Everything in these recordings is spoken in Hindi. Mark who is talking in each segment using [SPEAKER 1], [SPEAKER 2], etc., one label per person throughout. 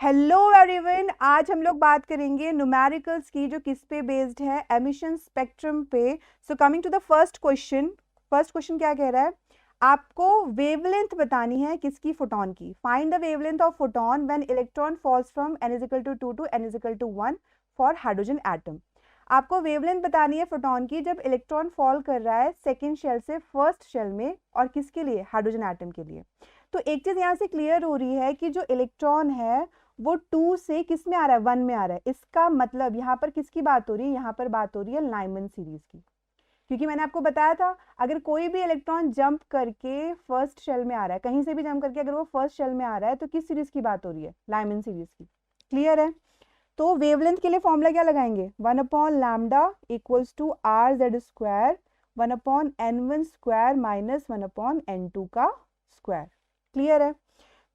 [SPEAKER 1] हेलो एवरीवन, आज हम लोग बात करेंगे न्यूमेरिकल्स की जो किस पे बेस्ड है, एमिशन स्पेक्ट्रम पे। So coming to the first question क्या कह रहा है? आपको वेवलेंथ बतानी है किसकी? फोटोन की। Find the wavelength of photon when electron falls from n = 2 to n = 1 for hydrogen atom. आपको वेवलेंथ बतानी है फोटोन की जब इलेक्ट्रॉन फॉल कर रहा है सेकेंड शेल से फर्स्ट शेल में, और किसके लिए? हाइड्रोजन एटम के लिए। तो एक चीज यहाँ से क्लियर हो रही है कि जो इलेक्ट्रॉन है वो 2 से किस में आ रहा है? 1 में आ रहा है। इसका मतलब यहाँ पर किसकी बात हो रही है? यहाँ पर बात हो रही है लाइमन सीरीज की, क्योंकि मैंने आपको बताया था अगर कोई भी इलेक्ट्रॉन जंप करके फर्स्ट शेल में आ रहा है, कहीं से भी जंप करके अगर वो फर्स्ट शेल में आ रहा है, तो किस सीरीज की बात हो रही है? लाइमन सीरीज की। क्लियर है? तो वेवलेंथ के लिए फॉर्मूला क्या लगाएंगे? 1/λ equals to r/z², 1/n1² minus 1/n2 का स्क्वायर। क्लियर है?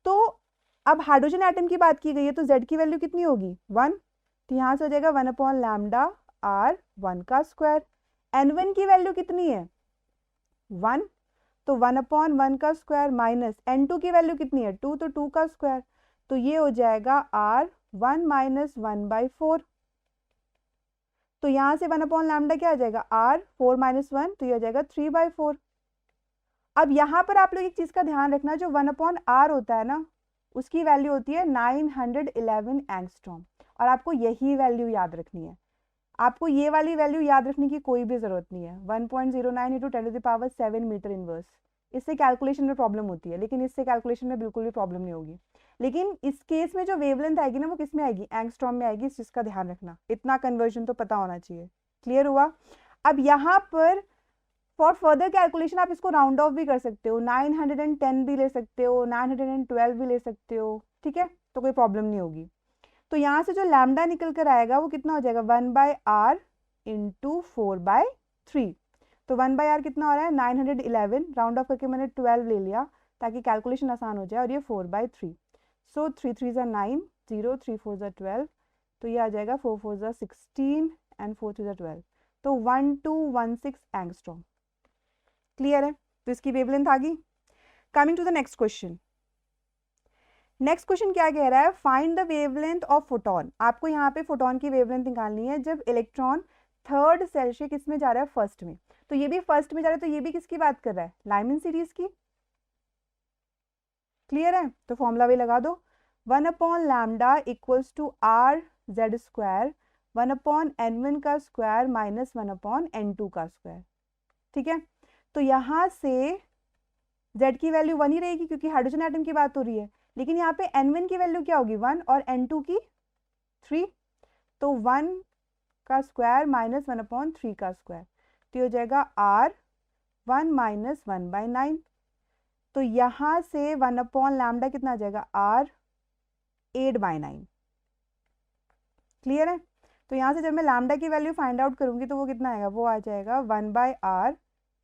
[SPEAKER 1] तो अब हाइड्रोजन एटम की बात की गई है, तो z की वैल्यू कितनी होगी? 1। तो यहाँ से हो जाएगा 1/λ r1 का स्क्वायर। n1 की वैल्यू कितनी है? 1। तो 1/1 का स्क्वायर माइनस n2 की वैल्यू कितनी है? 2, तो 2 का स्क्वायर। तो ये हो जाएगा r1 माइनस 1/4। तो यहाँ से 1/λ क्या आ जाएगा? r4 माइनस 1, तो ये हो जाएगा 3/4। अब यहाँ पर आप लोग एक चीज का ध्यान रखना, जो 1/r होता है ना, उसकी वैल्यू होती है 911 एंगस्ट्रॉम, और आपको यही वैल्यू याद रखनी है। आपको ये वाली वैल्यू याद रखने की कोई भी जरूरत नहीं है। 1.09 × 10⁻7 मीटर इनवर्स। इससे कैलकुलेशन में प्रॉब्लम होती है, लेकिन इससे कैलकुलेशन में बिल्कुल भी प्रॉब्लम नहीं होगी। लेकिन इस केस में जो वेवलेंथ आएगी ना, वो किस में आएगी? एंगस्ट्रॉम में आएगी। इस चीज का ध्यान रखना, इतना कन्वर्जन तो पता होना चाहिए। क्लियर हुआ? अब यहाँ पर फॉर फर्दर कैलकुलेशन आप इसको राउंड ऑफ भी कर सकते हो, 910 भी ले सकते हो, 912 भी ले सकते हो। ठीक है, तो कोई प्रॉब्लम नहीं होगी। तो यहाँ से जो लैम्डा निकल कर आएगा वो कितना हो जाएगा? 1/r into 4/3। तो 1/r कितना हो रहा है? 911। राउंड ऑफ करके मैंने 12 ले लिया ताकि कैलकुलेशन आसान हो जाए, और ये 4/3। सो 3 3 9, 0 3 4 12, तो ये आ जाएगा 4 4 16 एंड 4 3 12, तो 1216 एंगस्ट्रॉम। क्लियर है? तो इसकी वेवलेंथ आ गई। Coming to the next question. Next question क्या कह रहा है? Find the wavelength of photon. आपको यहाँ पे फोटोन की वेवलेंथ निकालनी है जब इलेक्ट्रॉन थर्ड सेल से किस में जा रहा है? फर्स्ट में। तो ये भी फर्स्ट में जा रहा है, तो ये भी किसकी बात कर रहा है? लाइमन सीरीज की। क्लियर है? तो फॉर्मूला भी लगा दो। 1/λ इक्वल्स टू r/z², 1/n1 का स्क्वायर माइनस 1/n2 का स्क्वायर। ठीक है, तो यहां से z की वैल्यू 1 ही रहेगी क्योंकि हाइड्रोजन एटम की बात हो रही है। लेकिन यहाँ पे n1 की वैल्यू क्या होगी? 1, और n2 की 3। तो 1 का स्क्वायर माइनस 1/3 का स्क्वायर, तो हो जाएगा r1 माइनस 1/9। तो यहां से 1/λ कितना आ जाएगा? r8/9। क्लियर है? तो यहां से जब मैं लैम्डा की वैल्यू फाइंड आउट करूंगी तो वो कितना आएगा? वो आ जाएगा 1/r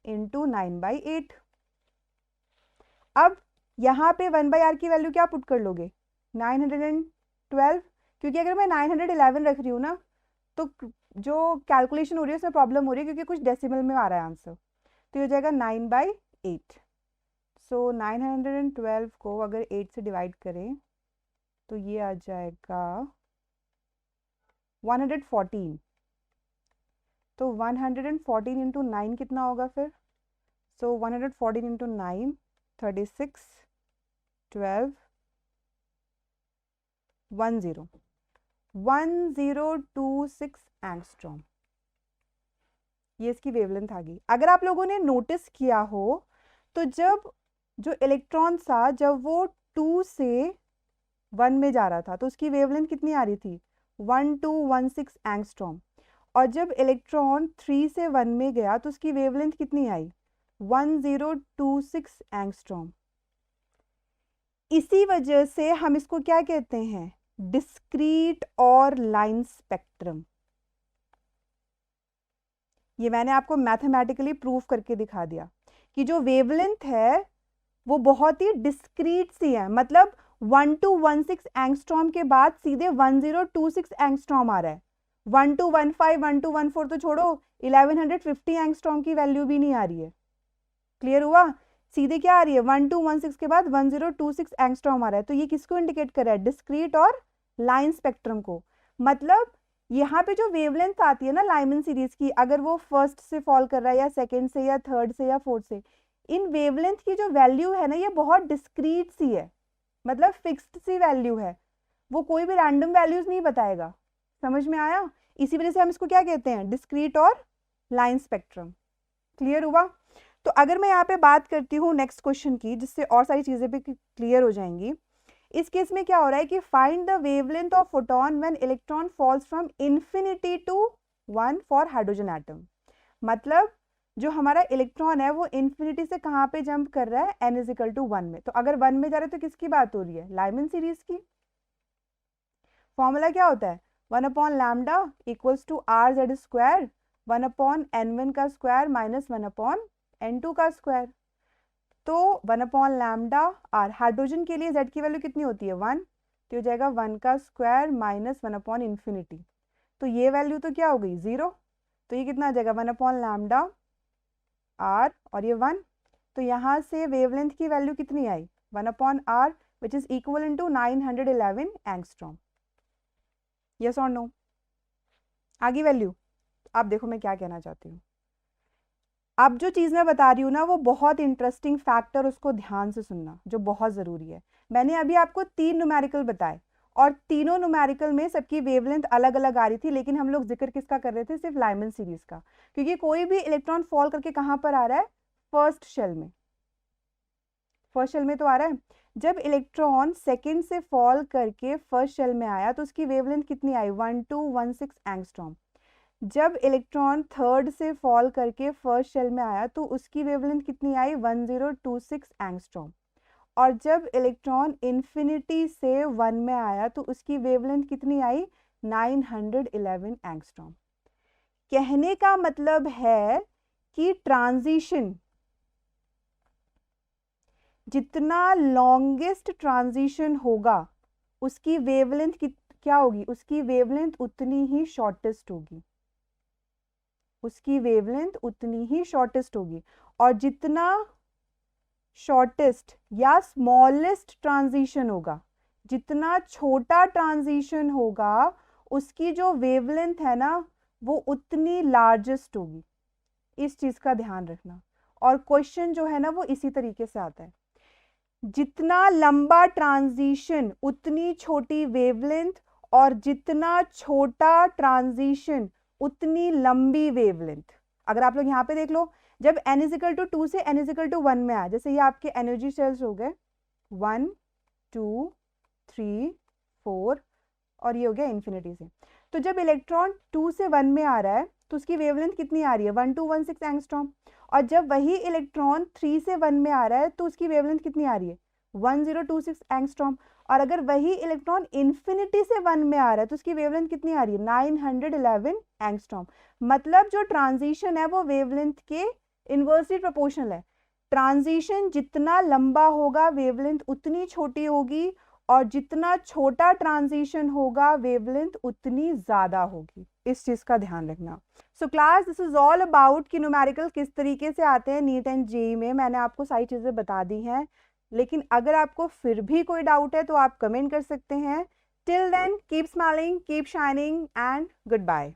[SPEAKER 1] इंटू 9/8। अब यहाँ पे 1/r की वैल्यू क्या पुट कर लोगे? 912, क्योंकि अगर मैं 911 रख रही हूँ ना, तो जो कैलकुलेशन हो रही है उसमें प्रॉब्लम हो रही है क्योंकि कुछ डेसिमल में आ रहा है आंसर। तो ये हो जाएगा 9/8। सो 912 को अगर 8 से डिवाइड करें तो ये आ जाएगा 114। तो 114 इंटू 9 कितना होगा फिर? सो 114 इंटू 9, 36, 12, 1026 एंगस्ट्रॉम। ये इसकी वेवलेंथ आ गई। अगर आप लोगों ने नोटिस किया हो तो जब जो इलेक्ट्रॉन था, जब वो 2 से 1 में जा रहा था तो उसकी वेवलेंथ कितनी आ रही थी? 1216 एंगस्ट्रॉम। और जब इलेक्ट्रॉन 3 से 1 में गया तो उसकी वेवलेंथ कितनी आई? 1026 एंगस्ट्रॉम। इसी वजह से हम इसको क्या कहते हैं? डिस्क्रीट और लाइन स्पेक्ट्रम। ये मैंने आपको मैथमेटिकली प्रूफ करके दिखा दिया कि जो वेवलेंथ है वो बहुत ही डिस्क्रीट सी है। मतलब 1216 एंगस्ट्रॉम के बाद सीधे 1026 एंगस्ट्रॉम आ रहा है। 1215, 1214 तो छोड़ो, 1150 एंगस्ट्रॉम की वैल्यू भी नहीं आ रही है। क्लियर हुआ? सीधे क्या आ रही है? 1216 के बाद 1026 एंगस्ट्रॉम आ रहा है। तो ये किसको इंडिकेट कर रहा है? डिस्क्रीट और लाइन स्पेक्ट्रम को। मतलब यहाँ पे जो वेवलेंथ आती है ना लाइमन सीरीज की, अगर वो फर्स्ट से फॉल कर रहा है या सेकंड से या थर्ड से या फोर्थ से, इन वेवलेंथ की जो वैल्यू है ना ये बहुत डिस्क्रीट सी है, मतलब फिक्स्ड सी वैल्यू है, वो कोई भी रैंडम वैल्यूज नहीं बताएगा। समझ में आया? इसी वजह से हम इसको क्या कहते हैं, डिस्क्रीट और लाइन स्पेक्ट्रम। क्लियर हुआ? तो अगर मैं यहाँ पे बात करती हूँ नेक्स्ट क्वेश्चन की, जिससे और सारी चीजें भी क्लियर हो जाएंगी। इस केस में क्या हो रहा है कि find the wavelength of photon when electron falls from infinity to 1 for hydrogen atom. मतलब जो हमारा इलेक्ट्रॉन है वो इन्फिनिटी से कहाँ पे जंप कर रहा है, n इज इक्वल टू 1 में। तो अगर 1 में जा रहे हैं तो किसकी बात हो रही है, लाइमन सीरीज की। फॉर्मूला क्या होता है, 1 upon lambda equals to R Z square 1 upon n1 का स्क्वायर माइनस 1 अपॉन n2 का स्क्वायर। तो 1 अपॉन लैम्डा आर, हाइड्रोजन के लिए z की वैल्यू कितनी होती है 1, तो हो जाएगा 1 का स्क्वायर माइनस 1 अपॉन इन्फिनिटी। तो ये वैल्यू तो क्या हो गई 0, तो ये कितना आ जाएगा 1 अपॉन लैम्डा आर और ये 1। तो यहाँ से वेवलेंथ की वैल्यू कितनी आई 1 upon R which is equal in to 911 angstrom. Yes और नो? आगे वैल्यू आप देखो मैं क्या कहना चाहती हूँ। अब जो चीज़ मैं बता रही हूँ ना वो बहुत इंटरेस्टिंग फैक्टर, उसको ध्यान से सुनना, जो बहुत ज़रूरी है। मैंने अभी आपको 3 न्यूमेरिकल बताए और तीनों न्यूमेरिकल में सबकी वेवलेंथ अलग अलग आ रही थी, लेकिन हम लोग जिक्र किसका कर रहे थे, सिर्फ लाइमन सीरीज का। क्योंकि कोई भी इलेक्ट्रॉन फॉल करके कहाँ पर आ रहा है, फर्स्ट शेल में। फर्स्ट शेल में तो आ रहा है। जब इलेक्ट्रॉन सेकेंड से फॉल करके फर्स्ट शेल में आया तो उसकी वेवलेंथ कितनी आई 1216 एंगस्ट्रॉम। जब इलेक्ट्रॉन थर्ड से फॉल करके फर्स्ट शेल में आया तो उसकी वेवलेंथ कितनी आई 1026 एंगस्ट्रॉम। और जब इलेक्ट्रॉन इन्फिनिटी से 1 में आया तो उसकी वेवलेंथ कितनी आई 911 एंगस्ट्रॉम। कहने का मतलब है कि ट्रांजिशन, जितना लॉन्गेस्ट ट्रांजिशन होगा उसकी वेवलेंथ क्या होगी, उसकी वेवलेंथ उतनी ही शॉर्टेस्ट होगी, उसकी वेवलेंथ उतनी ही शॉर्टेस्ट होगी। और जितना शॉर्टेस्ट या स्मॉलेस्ट ट्रांजिशन होगा, जितना छोटा ट्रांजिशन होगा, उसकी जो वेवलेंथ है ना वो उतनी लार्जेस्ट होगी। इस चीज का ध्यान रखना। और क्वेश्चन जो है ना वो इसी तरीके से आता है, जितना लंबा ट्रांजिशन उतनी छोटी वेवलेंथ, और जितना छोटा ट्रांजिशन उतनी लंबी वेवलेंथ। अगर आप लोग यहाँ पे देख लो, जब n इजिकल टू 2 से n इजिकल टू 1 में आया, जैसे ये आपके एनर्जी सेल्स हो गए 1 2 3 4 और ये हो गया इन्फिनिटी से। तो जब इलेक्ट्रॉन 2 से 1 में आ रहा है तो उसकी वेवलेंथ कितनी आ रही है 1216 एंगस्ट्रॉम। और जब वही इलेक्ट्रॉन 3 से 1 में आ रहा है तो उसकी वेवलेंथ कितनी आ रही है 1026 एंगस्ट्रॉम। और अगर वही इलेक्ट्रॉन इन्फिनिटी से 1 में आ रहा है तो उसकी वेवलेंथ कितनी आ रही है 911 एंगस्ट्रॉम। मतलब जो ट्रांजिशन है वो वेवलेंथ के इनवर्सली प्रोपोर्शनल है। ट्रांजिशन जितना लंबा होगा वेवलेंथ उतनी छोटी होगी, और जितना छोटा ट्रांजिशन होगा वेवलेंथ उतनी ज्यादा होगी। इस चीज का ध्यान रखना। So class this is all about कि न्यूमेरिकल किस तरीके से आते हैं नीट एंड जेईई में। मैंने आपको सारी चीजें बता दी हैं, लेकिन अगर आपको फिर भी कोई डाउट है तो आप कमेंट कर सकते हैं। Till then keep smiling, keep shining and good bye.